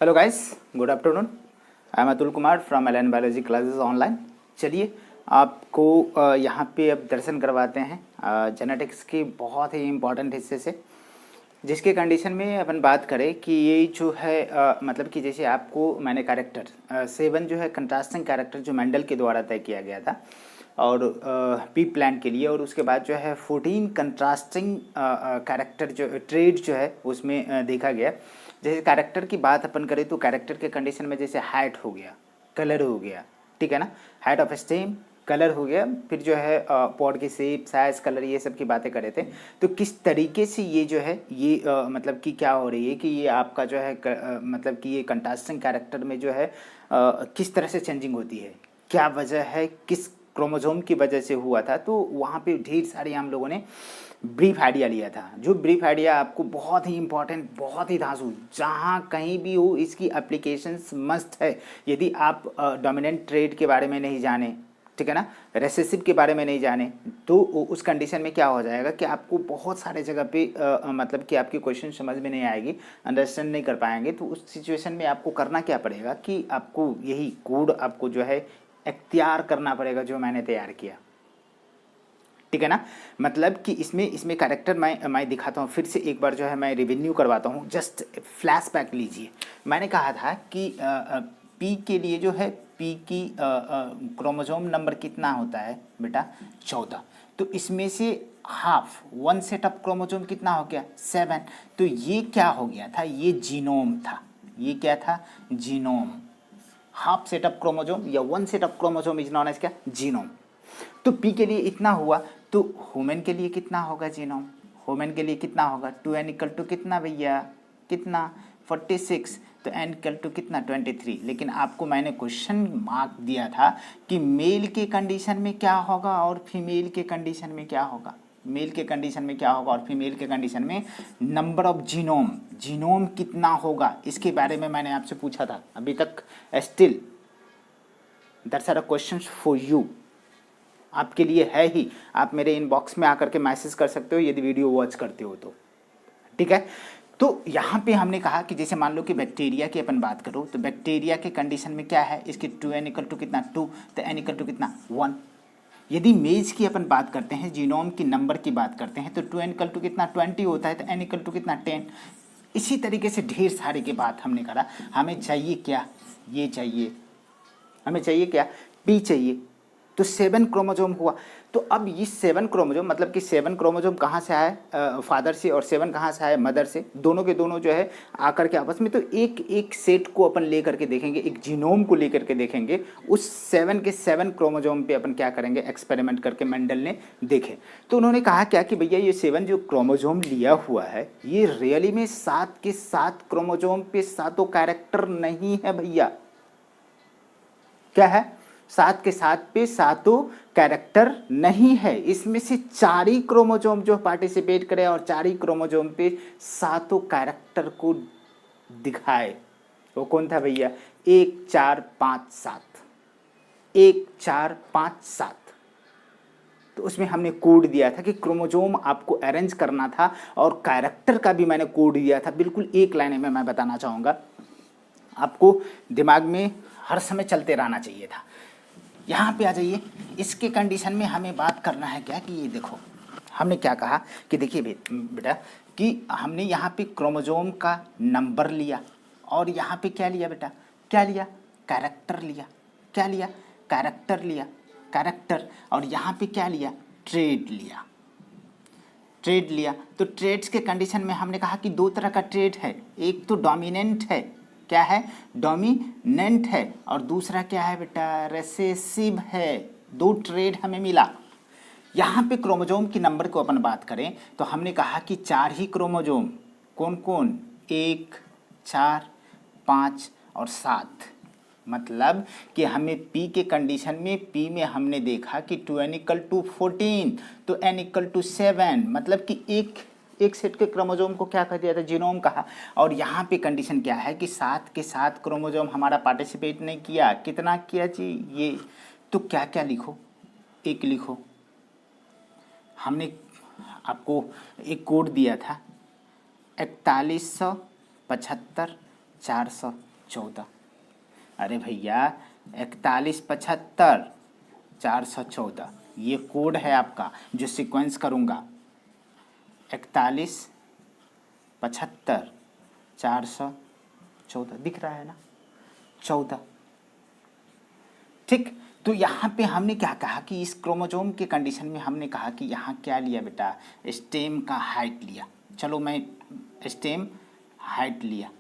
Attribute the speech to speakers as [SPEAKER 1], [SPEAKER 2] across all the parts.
[SPEAKER 1] Hello guys, good afternoon. I am Atul Kumar from L N biology classes online. चलिए आपको यहाँ पे अब दर्शन करवाते हैं जेनेटिक्स के बहुत ही इम्पोर्टेंट हिस्से से, जिसके कंडीशन में अपन बात करें कि ये जो है मतलब कि जैसे आपको मैंने कैरेक्टर 7 जो है कंट्रास्टिंग कैरेक्टर जो मेंडल के द्वारा तय किया गया था और पी प्लांट के लिए, और उसके बाद जो है 14 कंट्रास्टिंग कैरेक्टर जो ट्रेड जो है उसमें देखा गया। जैसे कैरेक्टर की बात अपन करें तो कैरेक्टर के कंडीशन में जैसे हाइट हो गया, कलर हो गया, ठीक है ना, हाइट ऑफ स्टेम, कलर हो गया, फिर जो है पॉड की शेप, साइज, कलर, ये सब की बातें करे थे। तो किस तरीके से ये जो है ये मतलब कि क्या हो रही है कि ये आपका जो है मतलब कि ये कंट्रास्टिंग कैरेक्टर में जो है किस तरह से चेंजिंग होती है, क्या वजह है, किस क्रोमोसोम की वजह से हुआ था। तो वहाँ पे ढेर सारे हम लोगों ने ब्रीफ आइडिया लिया था, जो ब्रीफ आइडिया आपको बहुत ही इंपॉर्टेंट, बहुत ही धांसू, जहाँ कहीं भी हो इसकी एप्लीकेशंस मस्ट है। यदि आप डोमिनेंट ट्रेड के बारे में नहीं जाने, ठीक है ना, रेसेसिव के बारे में नहीं जाने, तो उस कंडीशन में क्या हो जाएगा कि आपको बहुत सारे जगह पे मतलब कि आपकी क्वेश्चन समझ में नहीं आएगी, अंडरस्टैंड नहीं कर पाएंगे। तो उस सिचुएशन में आपको करना क्या पड़ेगा कि आपको यही कोड आपको जो है इख्तियार करना पड़ेगा जो मैंने तैयार किया, ठीक है ना। मतलब कि इसमें इसमें कैरेक्टर मैं दिखाता हूँ, फिर से एक बार जो है मैं रिव्यू करवाता हूँ, जस्ट फ्लैश बैक लीजिए। मैंने कहा था कि पी के लिए जो है पी की क्रोमोसोम नंबर कितना होता है बेटा, 14। तो इसमें से half, one set of chromosome कितना हो गया, 7। तो ये क्या हो गया था, ये जीनोम था। ये क्या था, genome. Half set of chromosome या one set of chromosome is known as क्या, जीनोम। तो पी के लिए इतना हुआ, तो ह्यूमन के लिए कितना होगा जीनोम, ह्यूमन के लिए कितना होगा, 2n इक्वल टू कितना भैया, कितना 46, तो n इक्वल टू कितना 23। लेकिन आपको मैंने क्वेश्चन मार्क दिया था कि मेल के कंडीशन में क्या होगा और फीमेल के कंडीशन में क्या होगा, मेल के कंडीशन में क्या होगा और फीमेल के कंडीशन में नंबर ऑफ जीनोम, जीनोम कितना होगा, इसके बारे में मैंने आपसे पूछा था। अभी तक still that's are questions for you, आपके लिए है ही। आप मेरे इनबॉक्स में आकर के मैसेज कर सकते हो यदि वीडियो वॉच करते हो तो, ठीक है। तो यहाँ पे हमने कहा कि जैसे मान लो कि बैक्टीरिया की अपन बात करो, तो बैक्टीरिया के कंडीशन में क्या है, इसकी 2n इक्वल टू कितना 2, तो n इक्वल टू कितना 1। यदि मेज की अपन बात करते हैं, जीनोम की नंबर की बात करते हैं, तो 2n इक्वल टू कितना 20 होता है, तो n इक्वल टू कितना 10। इसी तरीके से ढेर सारे की बात हमने करा। हमें चाहिए क्या, ये चाहिए, हमें चाहिए क्या, पी चाहिए। तो 7 क्रोमोसोम हुआ। तो अब ये 7 क्रोमोसोम मतलब कि 7 क्रोमोसोम कहाँ से आए, फादर से, और 7 कहाँ से आए, मदर से। दोनों के दोनों जो है आकर के आपस में, तो एक एक सेट को अपन लेकर के देखेंगे, एक जीनोम को लेकर के देखेंगे। उस 7 के 7 क्रोमोसोम पे अपन क्या करेंगे, एक्सपेरिमेंट करके मेंडल ने देखे। तो उन्होंने कहा क्या कि भैया ये 7 जो क्रोमोसोम लिया हुआ है, ये रियली में 7 के 7 क्रोमोसोम पे सातों कैरेक्टर नहीं है भैया। क्या है, 7 के 7 पे सातों कैरेक्टर नहीं है। इसमें से 4 ही क्रोमोसोम जो पार्टिसिपेट करे और 4 ही क्रोमोसोम पे सातों कैरेक्टर को दिखाए। वो कौन था भैया, 1 4 5 7, 1 4 5 7। तो उसमें हमने कोड दिया था कि क्रोमोसोम आपको अरेंज करना था, और कैरेक्टर का भी मैंने कोड दिया था। बिल्कुल एक लाइन में मैं बताना चाहूँगा, आपको दिमाग में हर समय चलते रहना चाहिए था। यहाँ पे आ जाइए, इसके कंडीशन में हमें बात करना है क्या कि ये देखो, हमने क्या कहा कि देखिए बेटा कि हमने यहाँ पे क्रोमोसोम का नंबर लिया, और यहाँ पे क्या लिया बेटा, क्या लिया, कैरेक्टर लिया। क्या लिया, कैरेक्टर लिया, कैरेक्टर। और यहाँ पे क्या लिया, ट्रेड लिया, ट्रेड लिया। तो ट्रेड्स के कंडीशन में हमने कहा कि 2 तरह का ट्रेड है, एक तो डोमिनेंट है, क्या है, डोमिनेंट है, और दूसरा क्या है बेटा, रेसेसिव है। 2 ट्रेड हमें मिला। यहाँ पे क्रोमोसोम की नंबर को अपन बात करें तो हमने कहा कि 4 ही क्रोमोसोम, कौन कौन, 1 4 5 और 7। मतलब कि हमें पी के कंडीशन में, पी में हमने देखा कि 2n इक्वल टू 14, तो n इक्वल टू 7, मतलब कि एक सेट के क्रोमोसोम को क्या कह दिया था, जीनोम कहा। और यहाँ पे कंडीशन क्या है कि 7 के 7 क्रोमोसोम हमारा पार्टिसिपेट नहीं किया, कितना किया जी, ये। तो क्या क्या लिखो, एक लिखो, हमने आपको एक कोड दिया था 4175 400, 14। अरे भैया 4175 414 ये कोड है आपका जो सीक्वेंस करूँगा। 4175 414 दिख रहा है ना, 14। ठीक, तो यहाँ पे हमने क्या कहा कि इस क्रोमोसोम के कंडीशन में हमने कहा कि यहाँ क्या लिया बेटा, स्टेम का हाइट लिया। चलो मैं स्टेम हाइट लिया,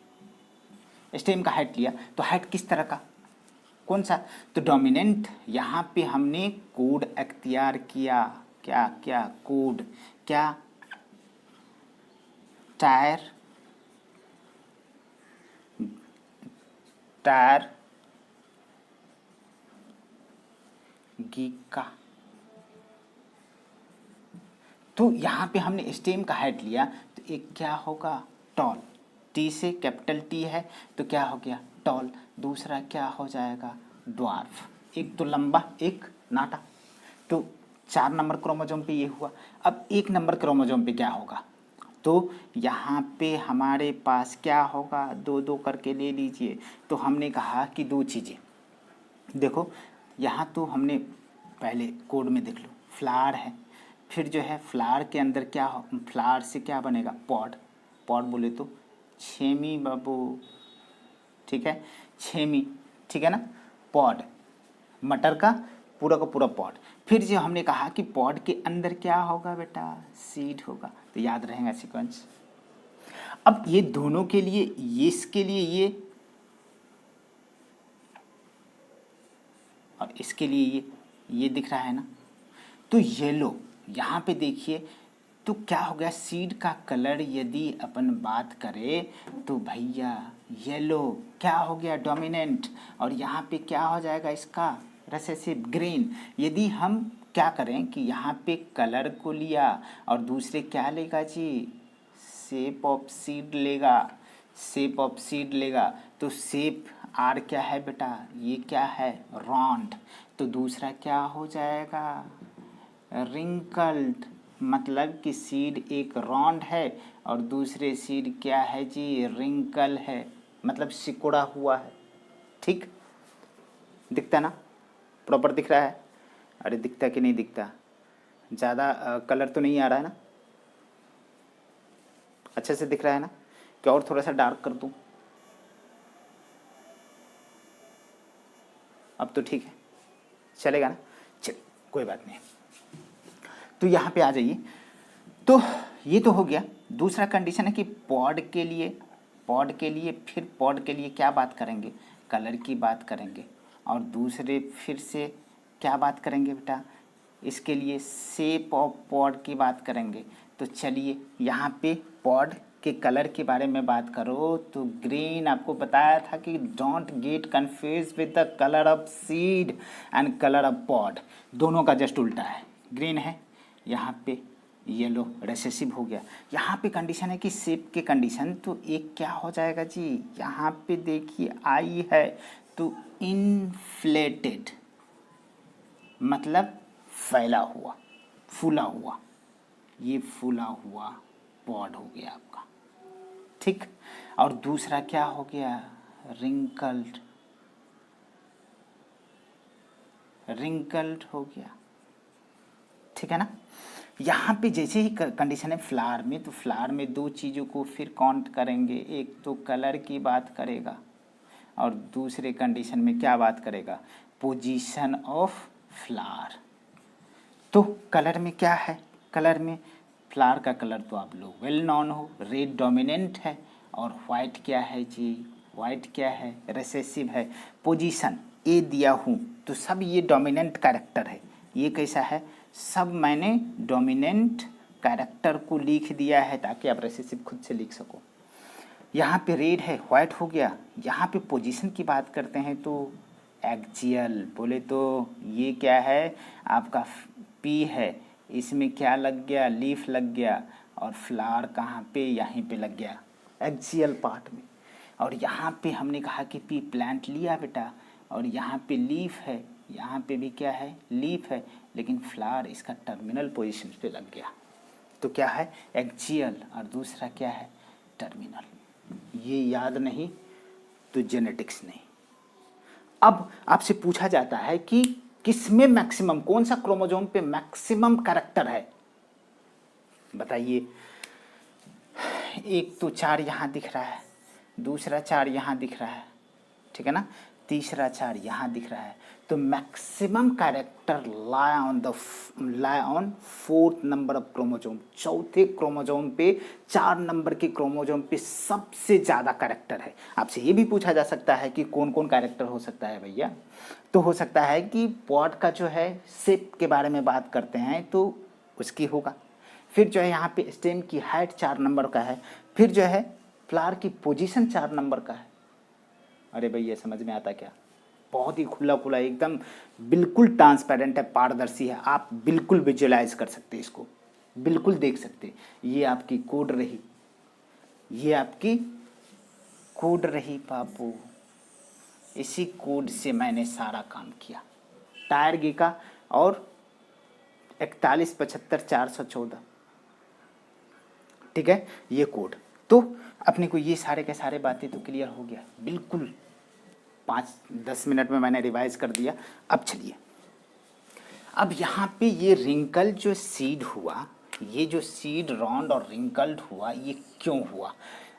[SPEAKER 1] स्टेम का हाइट लिया, तो हाइट किस तरह का, कौन सा, तो डोमिनेंट। यहाँ पे हमने कोड अख्तियार किया, क्या क्या कोड, क्या, टायर टायर गीका। तो यहाँ पे हमने स्टेम का हाइट लिया, तो एक क्या होगा, टॉल, टी से कैपिटल टी है तो क्या हो गया, टॉल। दूसरा क्या हो जाएगा, ड्वार्फ। एक तो लंबा एक नाटा। तो 4 नंबर क्रोमोसोम पे ये हुआ। अब 1 नंबर क्रोमोसोम पे क्या होगा, तो यहाँ पे हमारे पास क्या होगा, 2 करके ले लीजिए। तो हमने कहा कि 2 चीज़ें देखो, यहाँ तो हमने पहले कोड में देख लो, फ्लावर है, फिर जो है फ्लावर के अंदर क्या हो, फ्लावर से क्या बनेगा, पॉड। पॉड बोले तो छेमी बाबू, ठीक है, छेमी, ठीक है ना, पॉड, मटर का पूरा पॉड। फिर जो हमने कहा कि पॉड के अंदर क्या होगा बेटा, सीड होगा। तो याद रहेगा सीक्वेंस। अब ये दोनों के लिए, ये इसके लिए ये और इसके लिए ये दिख रहा है ना। तो येलो यहाँ पे देखिए, तो क्या हो गया, सीड का कलर यदि अपन बात करें तो भैया येलो क्या हो गया, डोमिनेंट। और यहाँ पे क्या हो जाएगा इसका, रिसेसिव, ग्रीन। यदि हम क्या करें कि यहाँ पे कलर को लिया और दूसरे क्या लेगा जी, शेप ऑफ सीड लेगा, शेप ऑफ सीड लेगा। तो शेप आर क्या है बेटा, ये क्या है, राउंड। तो दूसरा क्या हो जाएगा, रिंकल्ड, मतलब कि सीड एक राउंड है और दूसरे सीड क्या है जी, रिंकल है, मतलब सिकुड़ा हुआ है। ठीक, दिखता ना, प्रॉपर दिख रहा है। अरे दिखता कि नहीं दिखता, ज़्यादा कलर तो नहीं आ रहा है ना, अच्छे से दिख रहा है ना, क्या और थोड़ा सा डार्क कर दूँ, अब तो ठीक है, चलेगा ना, चलिए कोई बात नहीं। तो यहाँ पे आ जाइए, तो ये तो हो गया। दूसरा कंडीशन है कि पॉड के लिए, फिर पॉड के लिए क्या बात करेंगे, कलर की बात करेंगे। और दूसरे फिर से क्या बात करेंगे बेटा, इसके लिए शेप ऑफ पॉड की बात करेंगे। तो चलिए यहाँ पे पॉड के कलर के बारे में बात करो तो ग्रीन, आपको बताया था कि don't get confuse with the colour of seed and colour of pod, दोनों का जस्ट उल्टा है, ग्रीन है, यहाँ पे येलो, रिसेसिव हो गया। यहाँ पे कंडीशन है कि शेप के कंडीशन, तो एक क्या हो जाएगा जी, यहाँ पे देखिए आई है तो इन्फ्लेटेड, मतलब फैला हुआ, फूला हुआ, ये फूला हुआ पॉड हो गया आपका। ठीक, और दूसरा क्या हो गया, रिंकल्ड, रिंकल्ड हो गया। ठीक है ना। यहाँ पे जैसे ही कंडीशन है फ्लावर में, तो फ्लावर में 2 चीज़ों को फिर काउंट करेंगे, एक तो कलर की बात करेगा और दूसरे कंडीशन में क्या बात करेगा, पोजीशन ऑफ फ्लावर। तो कलर में क्या है, कलर में फ्लावर का कलर तो आप लोग वेल नॉन हो, रेड डोमिनेंट है और वाइट क्या है जी, वाइट क्या है, रिसेसिव है। पोजीशन ए दिया हूँ तो सब ये डोमिनेंट कैरेक्टर है, ये कैसा है, सब मैंने डोमिनेंट कैरेक्टर को लिख दिया है ताकि आप रिसेसिव खुद से लिख सको। यहाँ पे रेड है, वाइट हो गया। यहाँ पे पोजीशन की बात करते हैं तो एक्जियल, बोले तो ये क्या है आपका पी है, इसमें क्या लग गया, लीफ लग गया और फ्लावर कहाँ पे, यहीं पे लग गया एक्जियल पार्ट में। और यहाँ पे हमने कहा कि पी प्लांट लिया बेटा, और यहाँ पे लीफ है, यहाँ पे भी क्या है, लीफ है, लेकिन फ्लावर इसका टर्मिनल पोजीशन पे लग गया। तो क्या है, एक्जियल, और दूसरा क्या है, टर्मिनल। ये याद नहीं तो जेनेटिक्स नहीं। अब आपसे पूछा जाता है कि किसमें मैक्सिमम, कौन सा क्रोमोसोम पे मैक्सिमम कैरेक्टर है, बताइए। एक तो 4 यहाँ दिख रहा है, दूसरा 4 यहाँ दिख रहा है, ठीक है ना, तीसरा 4 यहाँ दिख रहा है। तो maximum character lie on 4th number of chromosome, चौथे क्रोमोसोम पे, 4 नंबर के क्रोमोसोम पे सबसे ज़्यादा कैरेक्टर है। आपसे ये भी पूछा जा सकता है कि कौन कौन कैरेक्टर हो सकता है भैया, तो हो सकता है कि पॉट का जो है शेप के बारे में बात करते हैं तो उसकी होगा, फिर जो है यहाँ पे स्टेम की हाइट 4 नंबर का है, फिर जो है फ्लावर की पोजीशन 4 नंबर का है। अरे भैया समझ में आता क्या, बहुत ही खुला खुला एकदम बिल्कुल ट्रांसपेरेंट है, पारदर्शी है, आप बिल्कुल विजुअलाइज कर सकते हैं इसको, बिल्कुल देख सकते। ये आपकी कोड रही, ये आपकी कोड रही बाबू, इसी कोड से मैंने सारा काम किया। टायर गी का और 4175 414, ठीक है, ये कोड। तो अपने को ये सारे के सारे बातें तो क्लियर हो गया, बिल्कुल 5-10 मिनट में मैंने रिवाइज कर दिया। अब चलिए, अब यहाँ पे ये रिंकल जो सीड हुआ, ये जो सीड राउंड और रिंकल्ड हुआ, ये क्यों हुआ,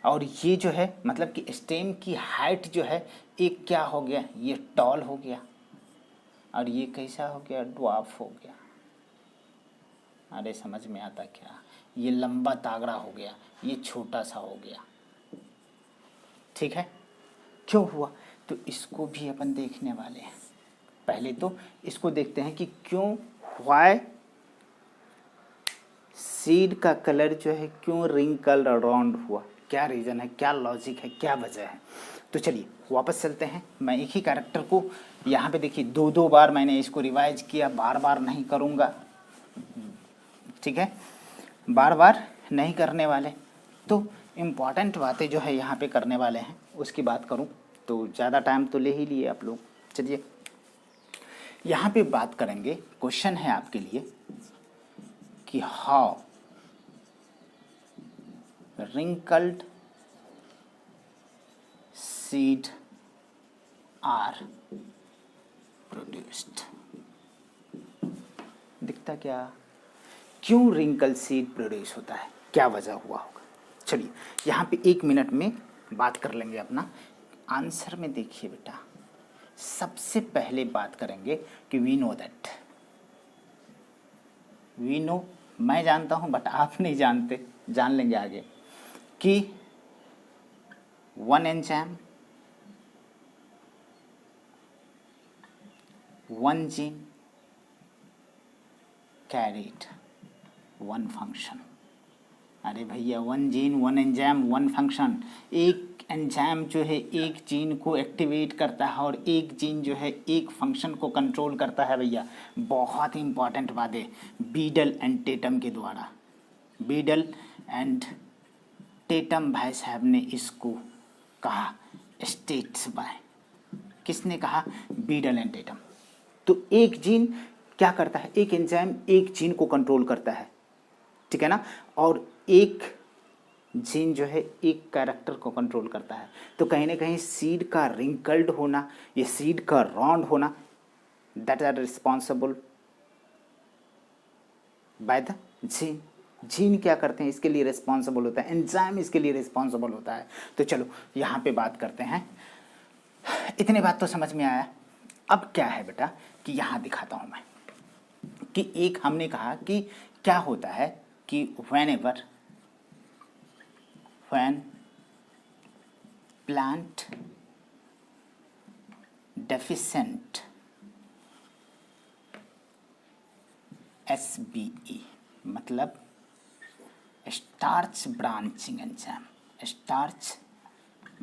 [SPEAKER 1] और ये जो है मतलब कि स्टेम की हाइट जो है एक क्या हो गया, ये टॉल हो गया, और ये कैसा हो गया, ड्वार्फ हो गया। अरे समझ में आता क्या, ये लंबा तागड़ा हो गया, ये छोटा सा हो गया, ठीक है। क्यों हुआ, तो इसको भी अपन देखने वाले हैं। पहले तो इसको देखते हैं कि क्यों, व्हाई सीड का कलर जो है क्यों रिंकल राउंड हुआ, क्या रीज़न है, क्या लॉजिक है, क्या वजह है। तो चलिए वापस चलते हैं। मैं एक ही कैरेक्टर को यहाँ पे देखिए 2-2 बार मैंने इसको रिवाइज किया, बार बार नहीं करूँगा, ठीक है, बार बार नहीं करने वाले। तो इम्पॉर्टेंट बातें जो है यहाँ पे करने वाले हैं, उसकी बात करूँ तो ज़्यादा टाइम तो ले ही लिए आप लोग। चलिए यहाँ पे बात करेंगे, क्वेश्चन है आपके लिए कि how wrinkled seed are produced. दिखता क्या, क्यों रिंकल सीड प्रोड्यूस होता है, क्या वजह हुआ होगा। चलिए यहाँ पे 1 मिनट में बात कर लेंगे अपना आंसर में। देखिए बेटा, सबसे पहले बात करेंगे कि we know that, we know, मैं जानता हूँ बट आप नहीं जानते, जान लेंगे आगे, कि 1 एंजाइम, 1 जीन कैरीड 1 फंक्शन। अरे भैया 1 जीन 1 एंजाइम 1 फंक्शन, एक एंजाइम जो है एक जीन को एक्टिवेट करता है और एक जीन जो है एक फंक्शन को कंट्रोल करता है। भैया बहुत ही इंपॉर्टेंट बात है, बीडल एंड टेटम के द्वारा, बीडल एंड टेटम भाई साहब ने इसको कहा, स्टेट्स बाय, किसने कहा, बीडल एंड टेटम। तो एक जीन क्या करता है, एक एंजाइम एक जीन को कंट्रोल करता है, ठीक है ना, और एक जीन जो है एक कैरेक्टर को कंट्रोल करता है। तो कहीं ना कहीं सीड का रिंकल्ड होना, ये सीड का राउंड होना, that are responsible by the gene. Gene क्या करते हैं, इसके लिए रिस्पॉन्सिबल होता है, एंजाइम इसके लिए रिस्पॉन्सिबल होता है। तो चलो यहाँ पे बात करते हैं, इतने बात तो समझ में आया। अब क्या है बेटा कि यहाँ दिखाता हूँ मैं कि एक हमने कहा कि क्या होता है कि whenever when plant deficient SBE मतलब starch branching enzyme, starch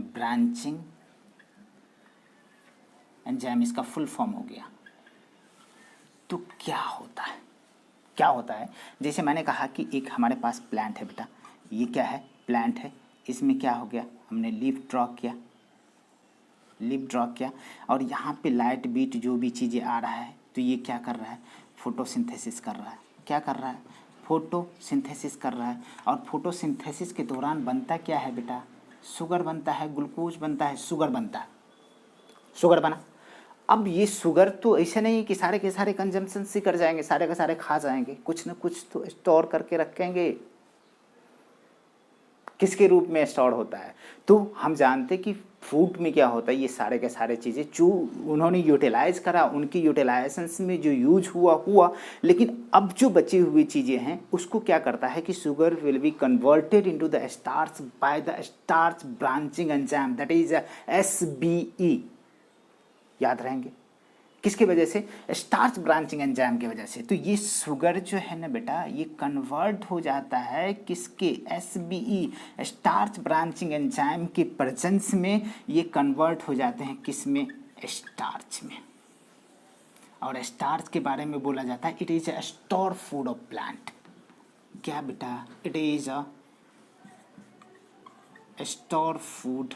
[SPEAKER 1] branching enzyme इसका फुल फॉर्म हो गया। तो क्या होता है, क्या होता है, जैसे मैंने कहा कि एक हमारे पास प्लांट है बेटा, ये क्या है, प्लांट है, इसमें क्या हो गया, हमने लीफ ड्रॉ किया, लीफ ड्रॉ किया, और यहाँ पे लाइट बीट जो भी चीज़ें आ रहा है, तो ये क्या कर रहा है, फोटोसिंथेसिस कर रहा है। क्या कर रहा है, फोटोसिंथेसिस कर रहा है। और फोटोसिंथेसिस के दौरान बनता क्या है बेटा, शुगर बनता है, ग्लूकोज बनता है, शुगर बनता है, शुगर बना। अब ये शुगर तो ऐसे नहीं कि सारे के सारे कंजम्पशन से कर जाएंगे, सारे के सारे खा जाएंगे, कुछ ना कुछ तो स्टोर करके रखेंगे। किसके रूप में स्टोर होता है? तो हम जानते कि फूड में क्या होता है, ये सारे के सारे चीज़ें जो उन्होंने यूटिलाइज करा, उनकी यूटिलाइजेशंस में जो यूज हुआ, लेकिन अब जो बची हुई चीज़ें हैं उसको क्या करता है कि sugar will be converted into the starch by the starch branching enzyme, that is SBE। याद रहेंगे किसकी वजह से? स्टार्च ब्रांचिंग एंजाइम की वजह से। तो ये शुगर जो है ना बेटा, ये कन्वर्ट हो जाता है किसके? SBE, स्टार्च ब्रांचिंग एंजाइम के प्रेजेंस में ये कन्वर्ट हो जाते हैं किस में? स्टार्च में। और स्टार्च के बारे में बोला जाता है it is a store food of plant. क्या बेटा? It is a store food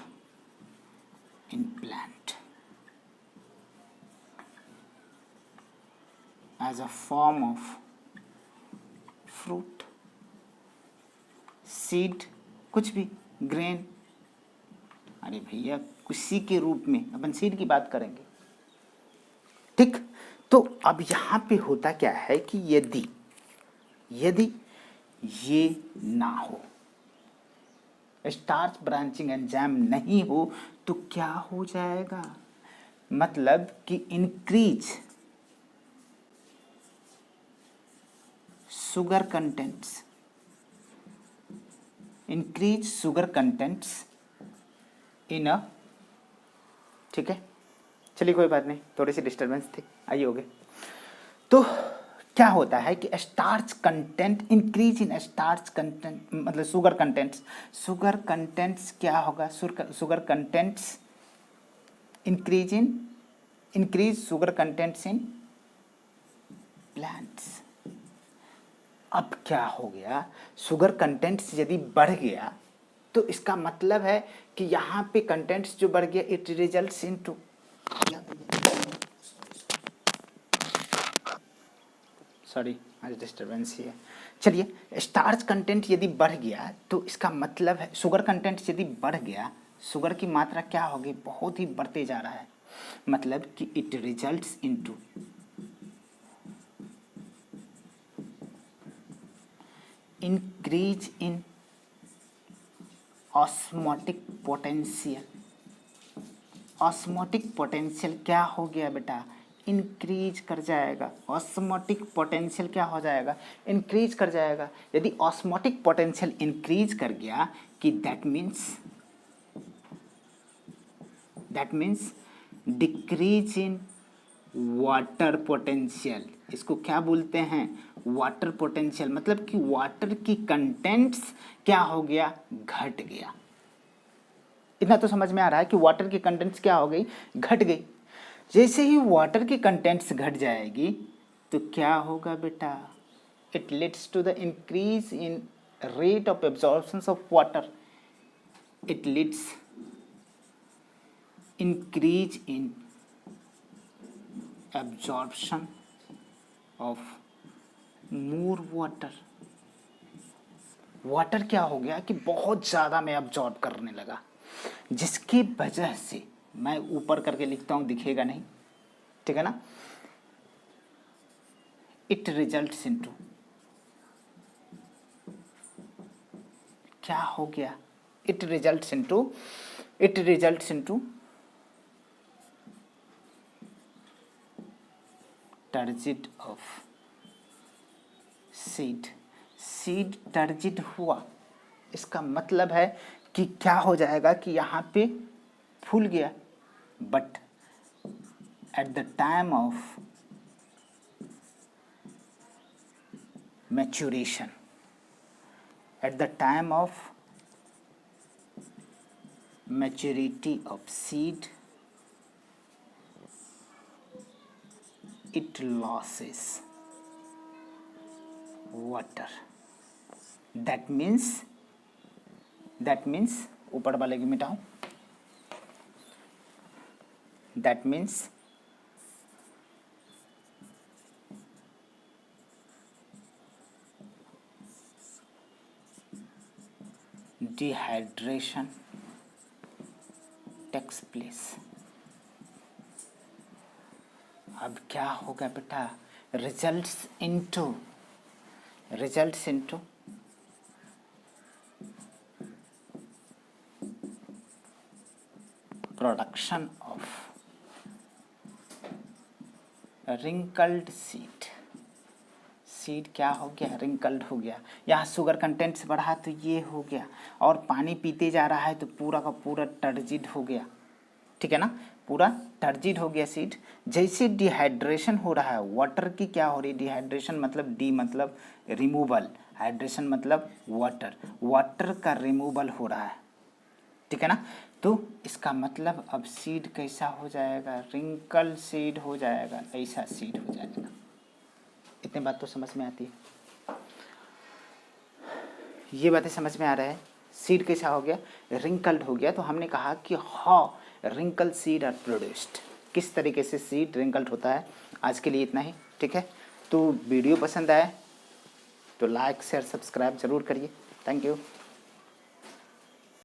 [SPEAKER 1] in plant as a form of fruit, seed, कुछ भी, ग्रेन। अरे भैया किसी के रूप में अपन सीड की बात करेंगे, ठीक। तो अब यहाँ पे होता क्या है कि यदि ये ना हो, स्टार्च ब्रांचिंग एंजाइम नहीं हो, तो क्या हो जाएगा? मतलब कि increase sugar contents, increase sugar contents in a, ठीक है, चलिए कोई बात नहीं, थोड़ी सी डिस्टर्बेंस थी, आइए हो गए। तो क्या होता है कि starch content increase in starch content, मतलब शुगर कंटेंट्स क्या होगा? Sugar contents increase sugar contents in plants. अब क्या हो गया? शुगर कंटेंट्स यदि बढ़ गया तो इसका मतलब है कि यहाँ पे कंटेंट्स जो बढ़ गया, इट रिजल्ट्स इनटू, सॉरी आज डिस्टर्बेंस ही है। चलिए, स्टार्च कंटेंट यदि बढ़ गया तो इसका मतलब है, शुगर कंटेंट यदि बढ़ गया, शुगर की मात्रा क्या होगी? बहुत ही बढ़ते जा रहा है, मतलब कि it results into increase in osmotic potential. Osmotic potential क्या हो गया बेटा? इंक्रीज कर जाएगा। ऑस्मोटिक पोटेंशियल क्या हो जाएगा? इंक्रीज कर जाएगा। यदि ऑस्मोटिक पोटेंशियल इंक्रीज कर गया कि that means decrease in water potential. इसको क्या बोलते हैं? Water potential. मतलब कि वाटर की कंटेंट्स क्या हो गया? घट गया। इतना तो समझ में आ रहा है कि वाटर की कंटेंट्स क्या हो गई? घट गई। जैसे ही वाटर की कंटेंट्स घट जाएगी तो क्या होगा बेटा? It leads to the increase in rate of absorption of water. It leads increase in absorption of more water। Water क्या हो गया कि बहुत ज़्यादा मैं अब्जॉर्ब करने लगा, जिसकी वजह से, मैं ऊपर करके लिखता हूँ, दिखेगा नहीं, ठीक है ना, इट रिजल्ट्स इनटू, क्या हो गया? It results into turgid of seed turgid हुआ। इसका मतलब है कि क्या हो जाएगा कि यहाँ पे फूल गया, but at the time of maturation, at the time of maturity of seed, it loses water। that means ऊपर वाले की मिटाओ, that means dehydration takes place. अब क्या होगा बेटा, results into production of wrinkled seed. Seed क्या हो गया, रिंकल्ड हो गया। यहाँ शुगर कंटेंट्स बढ़ा तो ये हो गया, और पानी पीते जा रहा है तो पूरा का पूरा टर्जिड हो गया, ठीक है ना, पूरा टर्जिड हो गया सीड। जैसे डिहाइड्रेशन हो रहा है वाटर की, क्या हो रही है डिहाइड्रेशन, मतलब डी मतलब रिमूवल, हाइड्रेशन मतलब वाटर, वाटर का रिमूवल हो रहा है, ठीक है ना। तो इसका मतलब अब सीड कैसा हो जाएगा, रिंकल सीड हो जाएगा, ऐसा सीड हो जाएगा। इतनी बात तो समझ में आती है, ये बातें समझ में आ रहा है। सीड कैसा हो गया, रिंकल्ड हो गया। तो हमने कहा कि how wrinkle seed are produced, किस तरीके से सीड रिंकल्ड होता है। आज के लिए इतना ही, ठीक है। तो वीडियो पसंद आए तो लाइक शेयर सब्सक्राइब जरूर करिए। Thank you.